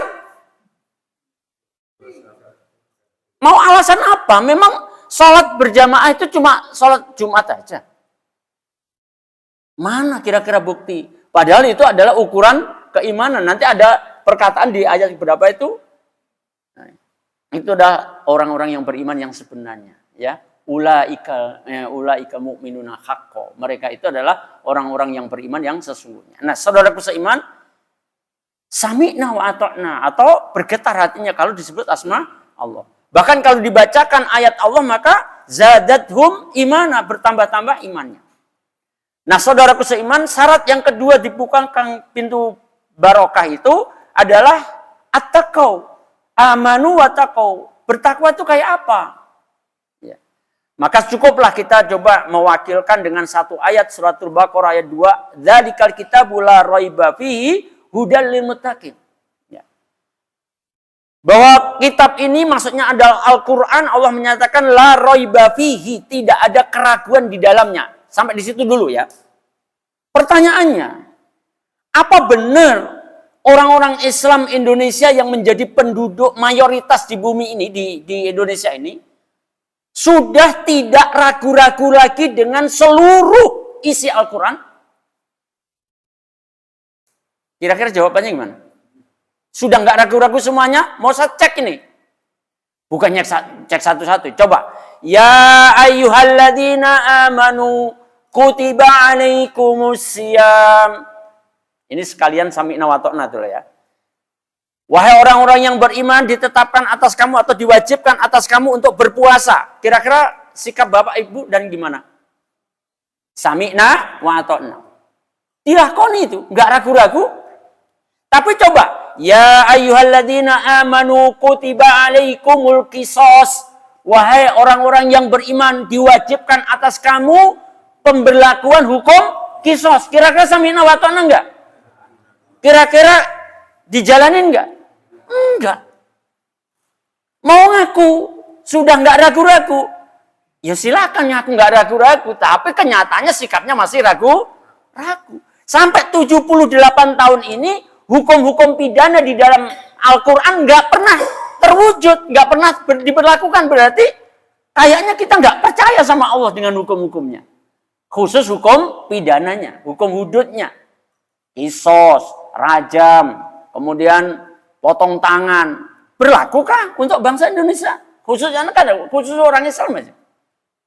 mau alasan apa? Memang sholat berjamaah itu cuma sholat Jumat aja. Mana kira-kira bukti? Padahal itu adalah ukuran keimanan. Nanti ada perkataan di ayat berapa itu? Nah, itu adalah orang-orang yang beriman yang sebenarnya. Ya, ulaika mu'minuna haqqo. Mereka itu adalah orang-orang yang beriman yang sesungguhnya. Nah, saudaraku seiman, sami'na wa ata'na, atau bergetar hatinya kalau disebut asma Allah. Bahkan kalau dibacakan ayat Allah maka zadathum imana, bertambah-tambah imannya. Nah saudaraku seiman, syarat yang kedua dibukakan pintu barokah itu adalah at-taqau. Amanu wa taqau. Bertakwa itu kayak apa? Ya. Maka cukuplah kita coba mewakilkan dengan satu ayat suratul Baqarah ayat 2. Dzalikal kitabu la raiba fihi hudal lil muttaqin. Bahwa kitab ini maksudnya adalah Al-Quran. Allah menyatakan la raiba fihi, tidak ada keraguan di dalamnya. Sampai di situ dulu ya. Pertanyaannya, apa benar orang-orang Islam Indonesia yang menjadi penduduk mayoritas di bumi ini, di Indonesia ini, sudah tidak ragu-ragu lagi dengan seluruh isi Al-Quran? Kira-kira jawabannya gimana? Sudah nggak ragu-ragu semuanya? Mau saya cek ini? Bukannya cek satu-satu. Coba. Ya ayyuhalladzina amanu kutiba alaikumusiyam. Ini sekalian sami'na wa ta'na tuh ya. Wahai orang-orang yang beriman, ditetapkan atas kamu atau diwajibkan atas kamu untuk berpuasa. Kira-kira sikap Bapak Ibu dan gimana? Sami'na wa ta'na. Dilakoni itu, enggak ragu-ragu. Tapi coba, ya ayyuhalladzina amanu kutiba alaikumul qisas. Wahai orang-orang yang beriman, diwajibkan atas kamu pemberlakuan hukum qisas. Kira-kira sami'na wa ta'na enggak? Kira-kira dijalanin enggak? Enggak. Mau ngaku, sudah enggak ragu-ragu. Ya silakan ngaku enggak ragu-ragu, tapi kenyataannya sikapnya masih ragu-ragu. Sampai 78 tahun ini, hukum-hukum pidana di dalam Al-Quran enggak pernah terwujud, enggak pernah diberlakukan. Berarti kayaknya kita enggak percaya sama Allah dengan hukum-hukumnya. Khusus hukum pidananya, hukum hududnya. Qisas, rajam, kemudian potong tangan. Berlakukah untuk bangsa Indonesia? Khususnya kan khusus orang Islam aja.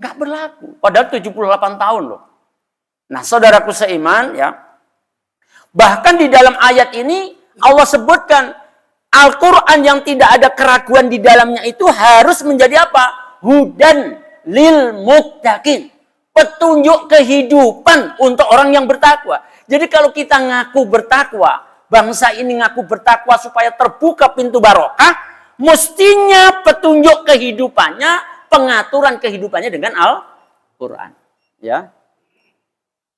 Enggak berlaku. Padahal 78 tahun loh. Nah, saudaraku seiman ya. Bahkan di dalam ayat ini Allah sebutkan Al-Quran yang tidak ada keraguan di dalamnya itu harus menjadi apa? Hudan lil muttaqin. Petunjuk kehidupan untuk orang yang bertakwa. Jadi kalau kita ngaku bertakwa, bangsa ini ngaku bertakwa supaya terbuka pintu barokah, mestinya petunjuk kehidupannya, pengaturan kehidupannya dengan Al-Quran. Ya.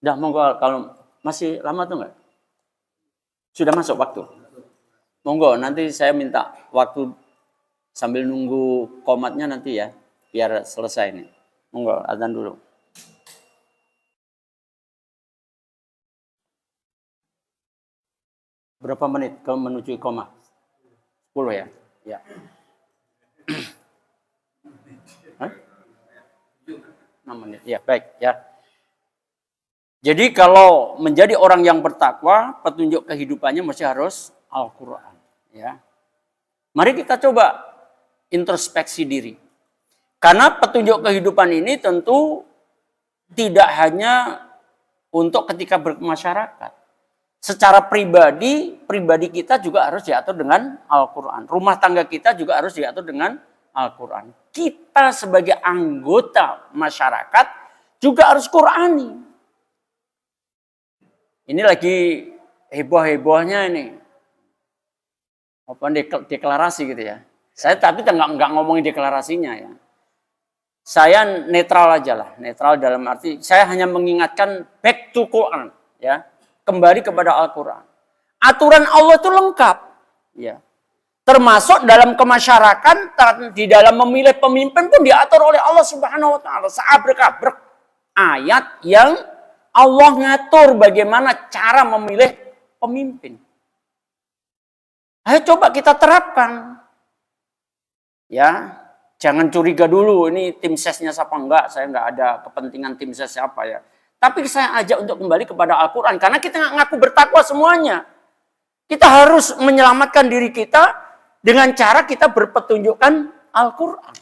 Udah monggo, kalau masih lama tuh enggak? Sudah masuk waktu. Monggo, nanti saya minta waktu sambil nunggu komatnya nanti ya, biar selesai nih. Monggo, azan dulu. Berapa menit ke menuju koma? 10 ya? Ya. Hah? 6 menit. Ya, baik ya. Jadi kalau menjadi orang yang bertakwa, petunjuk kehidupannya mesti harus Al-Quran. Ya. Mari kita coba introspeksi diri. Karena petunjuk kehidupan ini tentu tidak hanya untuk ketika bermasyarakat. Secara pribadi kita juga harus diatur dengan Al-Quran. Rumah tangga kita juga harus diatur dengan Al-Quran. Kita sebagai anggota masyarakat juga harus Qurani. Ini lagi heboh-hebohnya ini. Apa deklarasi gitu ya. Saya tapi nggak ngomongin deklarasinya ya. Saya netral aja lah. Netral dalam arti saya hanya mengingatkan back to Quran. Ya. Kembali kepada Al-Quran. Aturan Allah itu lengkap. Ya. Termasuk dalam kemasyarakatan, di dalam memilih pemimpin pun diatur oleh Allah Subhanahu wa Ta'ala. Seabrek-abrek ayat yang Allah ngatur bagaimana cara memilih pemimpin. Ayo coba kita terapkan. Ya, jangan curiga dulu ini tim sesnya siapa enggak. Saya enggak ada kepentingan tim ses siapa ya. Tapi saya ajak untuk kembali kepada Al-Quran. Karena kita ngaku bertakwa semuanya. Kita harus menyelamatkan diri kita dengan cara kita berpetunjukkan Al-Quran.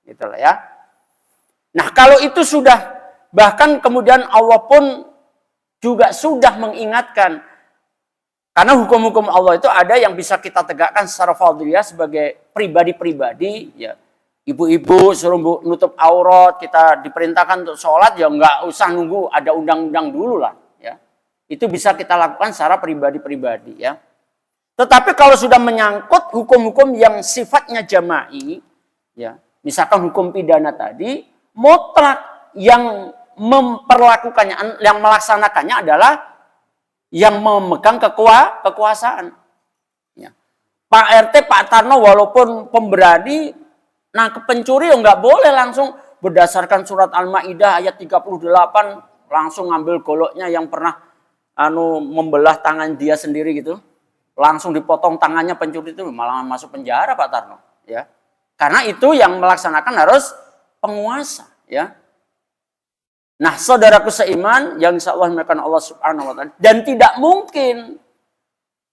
Gitu lah ya. Nah kalau itu sudah, bahkan kemudian Allah pun juga sudah mengingatkan. Karena hukum-hukum Allah itu ada yang bisa kita tegakkan secara fardhiyah sebagai pribadi-pribadi. Ya. Ibu-ibu suruh nutup aurat, kita diperintahkan untuk sholat, ya nggak usah nunggu ada undang-undang dulu lah. Ya. Itu bisa kita lakukan secara pribadi-pribadi. Ya. Tetapi kalau sudah menyangkut hukum-hukum yang sifatnya jama'i, ya, misalkan hukum pidana tadi, mutlak yang memperlakukannya, yang melaksanakannya adalah yang memegang kekuasaan. Ya. Pak RT, Pak Tarno walaupun pemberani, nangkep pencuri nggak boleh langsung berdasarkan surat Al-Maidah ayat 38 langsung ngambil goloknya yang pernah membelah tangan dia sendiri gitu. Langsung dipotong tangannya pencuri itu malah masuk penjara Pak Tarno, ya. Karena itu yang melaksanakan harus penguasa, ya. Nah, saudaraku seiman yang insyaallah dimuliakan Allah Subhanahu wa Ta'ala, dan tidak mungkin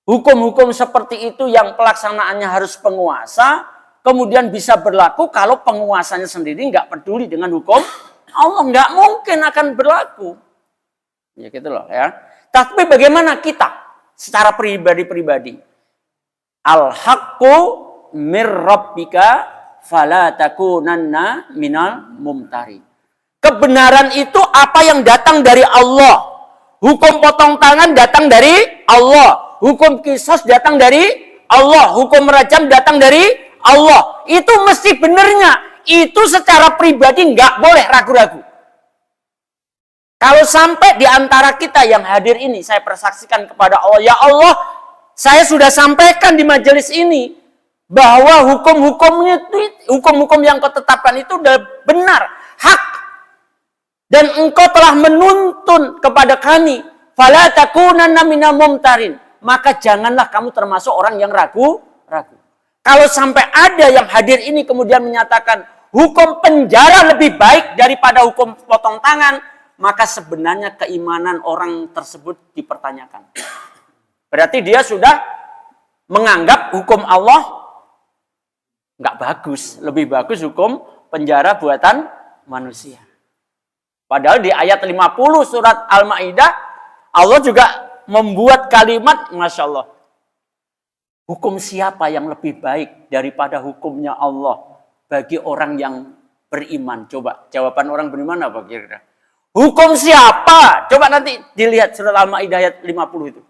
hukum-hukum seperti itu yang pelaksanaannya harus penguasa kemudian bisa berlaku kalau penguasanya sendiri nggak peduli dengan hukum Allah, nggak mungkin akan berlaku. Ya gitu loh ya. Tapi bagaimana kita secara pribadi-pribadi? Al-haqqu mir rabbika fala takunanna minal mumtari. Kebenaran itu apa yang datang dari Allah. Hukum potong tangan datang dari Allah. Hukum qisas datang dari Allah. Hukum rajam datang dari Allah. Itu mesti benernya. Itu secara pribadi nggak boleh ragu-ragu. Kalau sampai di antara kita yang hadir ini, saya persaksikan kepada Allah, ya Allah, saya sudah sampaikan di majelis ini, bahwa hukum-hukum yang kau tetapkan itu sudah benar, hak. Dan engkau telah menuntun kepada kami, fala takunanna minal mumtarin. Maka janganlah kamu termasuk orang yang ragu-ragu. Kalau sampai ada yang hadir ini kemudian menyatakan hukum penjara lebih baik daripada hukum potong tangan, maka sebenarnya keimanan orang tersebut dipertanyakan. Berarti dia sudah menganggap hukum Allah nggak bagus, lebih bagus hukum penjara buatan manusia. Padahal di ayat 50 surat Al-Maidah Allah juga membuat kalimat, Masya Allah, hukum siapa yang lebih baik daripada hukumnya Allah bagi orang yang beriman? Coba jawaban orang beriman apa kira-kira? Hukum siapa? Coba nanti dilihat surat Al-Maidah ayat 50 itu.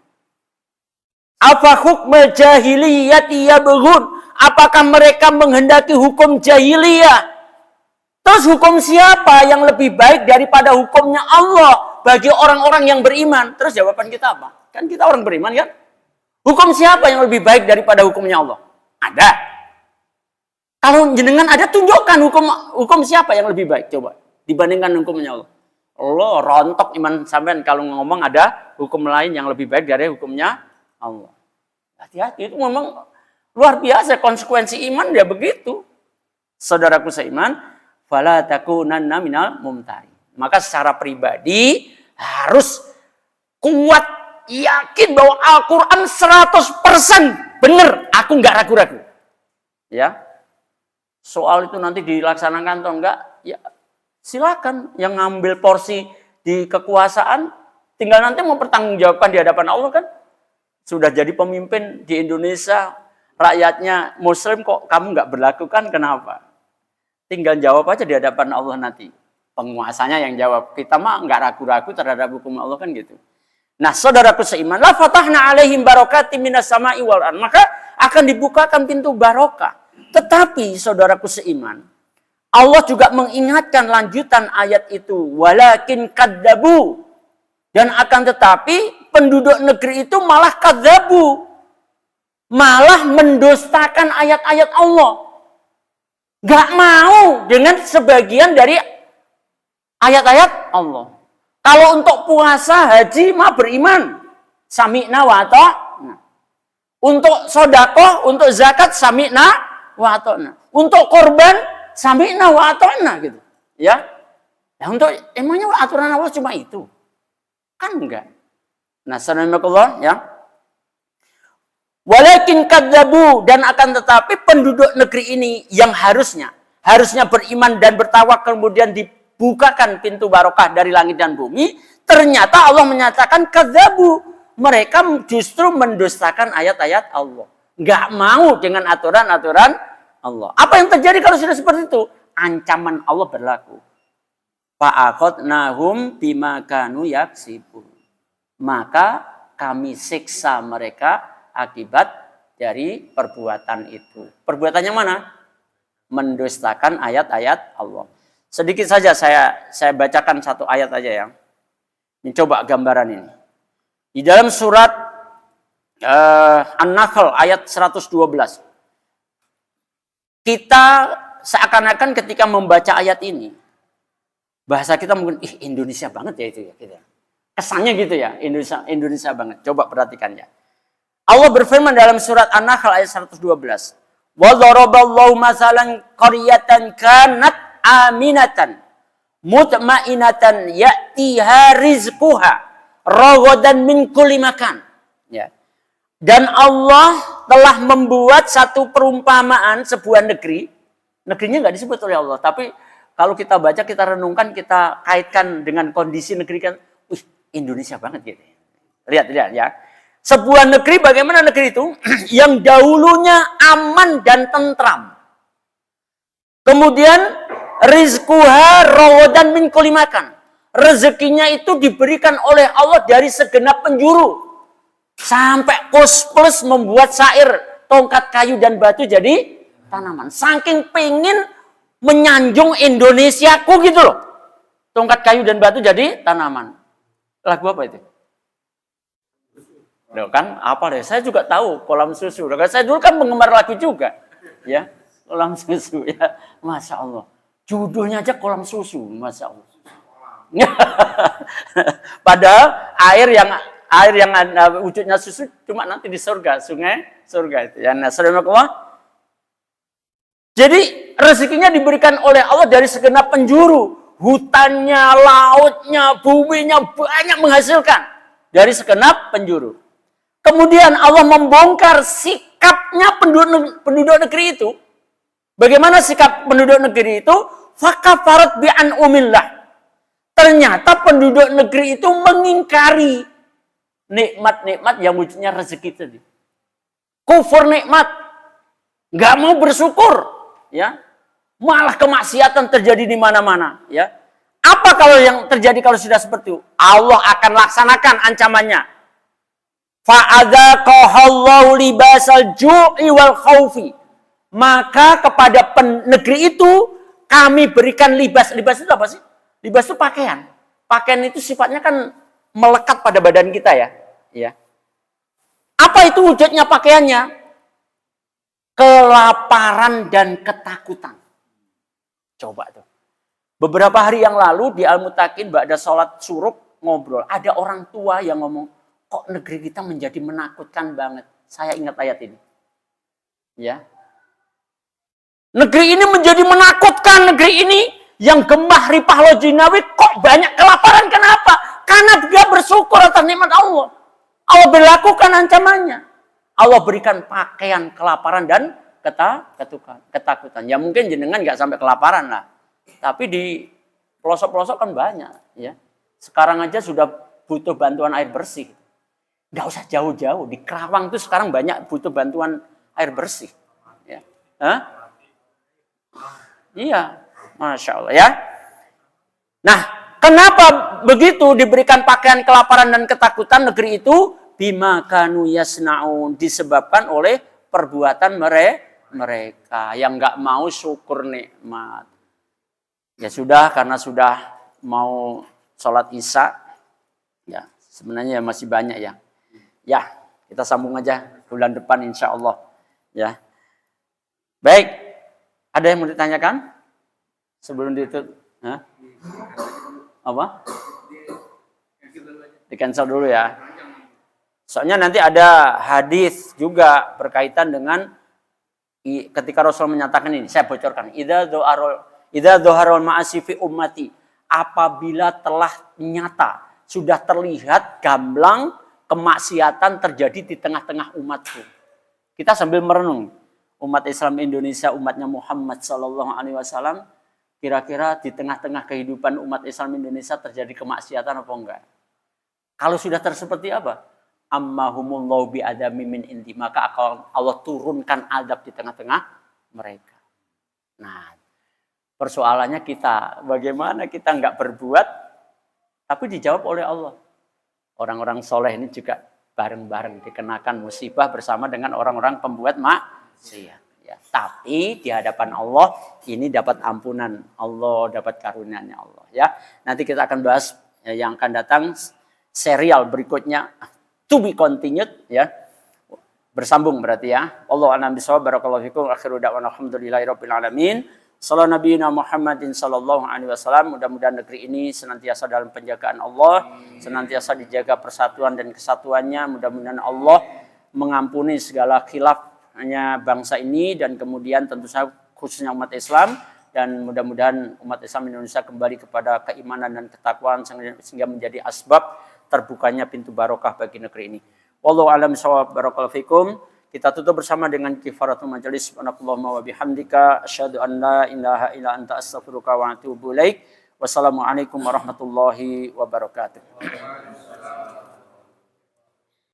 Apa hukm jahiliyati yabghun? Apakah mereka menghendaki hukum jahiliyah? Terus hukum siapa yang lebih baik daripada hukumnya Allah bagi orang-orang yang beriman? Terus jawaban kita apa? Kan kita orang beriman kan? Hukum siapa yang lebih baik daripada hukumnya Allah? Ada. Kalau jenengan ada, tunjukkan hukum siapa yang lebih baik. Coba dibandingkan hukumnya Allah. Allah rontok iman sampean kalau ngomong ada hukum lain yang lebih baik dari hukumnya Allah. Hati-hati, itu memang luar biasa konsekuensi iman dia begitu. Saudaraku seiman, fala takunanna minal mumtari. Maka secara pribadi harus kuat, yakin bahwa Al-Quran 100% benar. Aku nggak ragu-ragu. Ya, soal itu nanti dilaksanakan atau enggak, ya silakan. Yang ngambil porsi di kekuasaan, tinggal nanti mau pertanggungjawabkan di hadapan Allah kan. Sudah jadi pemimpin di Indonesia, rakyatnya Muslim kok kamu nggak berlakukan, kenapa? Tinggal jawab aja di hadapan Allah nanti. Penguasanya yang jawab. Kita mah nggak ragu-ragu terhadap hukum Allah kan gitu. Nah, saudaraku seiman, la fatahna alaihim barakatim minas sama'i wal ardh. Maka akan dibukakan pintu barokah. Tetapi saudaraku seiman, Allah juga mengingatkan lanjutan ayat itu, walakin kadzabu. Dan akan tetapi penduduk negeri itu malah kadzabu. Malah mendustakan ayat-ayat Allah. Gak mau dengan sebagian dari ayat-ayat Allah. Kalau untuk puasa, haji, mah beriman. Sami'na wa ata'na. Untuk sodakoh, untuk zakat, sami'na wa ata'na. Untuk korban, sami'na wa ata'na gitu. Ya. Nah, untuk emangnya aturan Allah cuma itu? Kan enggak. Nah, sanamikullah ya. Walakin kadzabu, dan akan tetapi penduduk negeri ini yang harusnya beriman dan bertawakal kemudian dibukakan pintu barokah dari langit dan bumi, ternyata Allah menyatakan kadzabu. Mereka justru mendustakan ayat-ayat Allah. Enggak mau dengan aturan-aturan Allah. Apa yang terjadi kalau sudah seperti itu? Ancaman Allah berlaku. Fa'akhadnahum bima kanu yaksibun. Maka kami siksa mereka akibat dari perbuatan itu. Perbuatannya mana? Mendustakan ayat-ayat Allah. Sedikit saja saya bacakan satu ayat aja ya. Ini coba gambaran ini. Di dalam surat An-Nahl ayat 112. Kita seakan-akan ketika membaca ayat ini, bahasa kita mungkin Indonesia banget ya itu ya gitu. Kesannya gitu ya, Indonesia banget. Coba perhatikan ya. Allah berfirman dalam surat An-Nahl ayat 112. Wa daraballahu masalan qaryatan kanat aminatan mutmainatan ya'tiha rizquha raghadan min kulli makan. Ya. Dan Allah telah membuat satu perumpamaan sebuah negeri. Negerinya nggak disebut oleh Allah, tapi kalau kita baca, kita renungkan, kita kaitkan dengan kondisi negeri kan, Indonesia banget gitu. Lihat ya. Sebuah negeri, bagaimana negeri itu? Yang dahulunya aman dan tentram. Kemudian rizquha rawadan min kulli makan. Rezekinya itu diberikan oleh Allah dari segenap penjuru. Sampai plus membuat syair tongkat kayu dan batu jadi tanaman. Saking pengen menyanjung Indonesiaku gitu loh. Tongkat kayu dan batu jadi tanaman. Lagu apa itu? Loh kan apa deh? Saya juga tahu kolam susu. Saya dulu kan penggemar lagu juga, ya kolam susu ya, masya Allah. Judulnya aja kolam susu, masya Allah. Padahal air yang wujudnya susu cuma nanti di surga, sungai surga itu. Ya, nah, jadi rezekinya diberikan oleh Allah dari segenap penjuru. Hutannya, lautnya, buminya banyak menghasilkan dari segenap penjuru. Kemudian Allah membongkar sikapnya penduduk negeri itu. Bagaimana sikap penduduk negeri itu? Fakafarat bi'an umillah. Ternyata penduduk negeri itu mengingkari nikmat-nikmat yang wujudnya rezeki tadi. Kufur nikmat. Nggak mau bersyukur. Ya. Malah kemaksiatan terjadi di mana-mana. Ya. Apa kalau yang terjadi kalau sudah seperti itu? Allah akan laksanakan ancamannya. Fa'adzaqahallahu libasal ju'i wal khaufi. Maka kepada negeri itu kami berikan libas. Libas itu apa sih? Libas itu pakaian. Pakaian itu sifatnya kan melekat pada badan kita ya. Ya. Apa itu wujudnya pakaiannya? Kelaparan dan ketakutan. Coba tuh. Beberapa hari yang lalu di Al-Mutakin ba'da sholat suruk ngobrol. Ada orang tua yang ngomong, kok negeri kita menjadi menakutkan banget. Saya ingat ayat ini. Ya. Negeri ini menjadi menakutkan. Negeri ini yang gemah ripah lojinawi kok banyak kelaparan. Kenapa? Karena dia bersyukur atas nikmat Allah. Allah berlakukan ancamannya. Allah berikan pakaian kelaparan dan ketakutan. Ya mungkin jenengan nggak sampai kelaparan lah. Tapi di pelosok-pelosok kan banyak. Ya. Sekarang aja sudah butuh bantuan air bersih. Nggak usah jauh-jauh. Di Kerawang tuh sekarang banyak butuh bantuan air bersih. Ya. Hah? Iya. Masya Allah ya. Nah, kenapa begitu diberikan pakaian kelaparan dan ketakutan negeri itu? Bima kanu yasnaun. Disebabkan oleh perbuatan mereka yang nggak mau syukur nikmat. Ya sudah, karena sudah mau sholat isya. Ya, sebenarnya masih banyak ya. Ya, kita sambung aja bulan depan insya Allah. Ya, baik. Ada yang mau ditanyakan sebelum ditutup? Hah? Apa? Di cancel dulu ya. Soalnya nanti ada hadis juga berkaitan dengan ketika Rasul menyatakan ini. Saya bocorkan. Idza dhaharul ma'asi fi ummati. Apabila telah nyata, sudah terlihat gamblang kemaksiatan terjadi di tengah-tengah umatku. Kita sambil merenung. Umat Islam Indonesia, umatnya Muhammad sallallahu alaihi wasallam, kira-kira di tengah-tengah kehidupan umat Islam Indonesia terjadi kemaksiatan apa enggak? Kalau sudah seperti apa? Ammahumullahu bi'adami min indi. Maka Allah turunkan adab di tengah-tengah mereka. Nah, persoalannya kita, bagaimana kita enggak berbuat, tapi dijawab oleh Allah. Orang-orang soleh ini juga bareng-bareng dikenakan musibah bersama dengan orang-orang pembuat maksiat. Ya, tapi di hadapan Allah ini dapat ampunan Allah, dapat karunia-Nya Allah. Ya, nanti kita akan bahas yang akan datang serial berikutnya, to be continued. Ya, bersambung berarti ya. Allah a'lam bishawab. Barakallahu fikum. Akhiru da'wana alhamdulillahirabbil alamin. Sallallahu nabiyina Muhammadin sallallahu alaihi wasallam. Mudah-mudahan negeri ini senantiasa dalam penjagaan Allah, senantiasa dijaga persatuan dan kesatuannya. Mudah-mudahan Allah mengampuni segala khilafnya bangsa ini dan kemudian tentu saja khususnya umat Islam, dan mudah-mudahan umat Islam Indonesia kembali kepada keimanan dan ketakwaan sehingga menjadi asbab terbukanya pintu barokah bagi negeri ini. Wallahu a'lam bishawab. Barakallahu fikum. Kita tutup bersama dengan kifaratul majelis. Subhanakallahumma wa bihamdika asyhadu an la ilaha illa anta astaghfiruka wa atubu ilaik. Wassalamualaikum warahmatullahi wabarakatuh.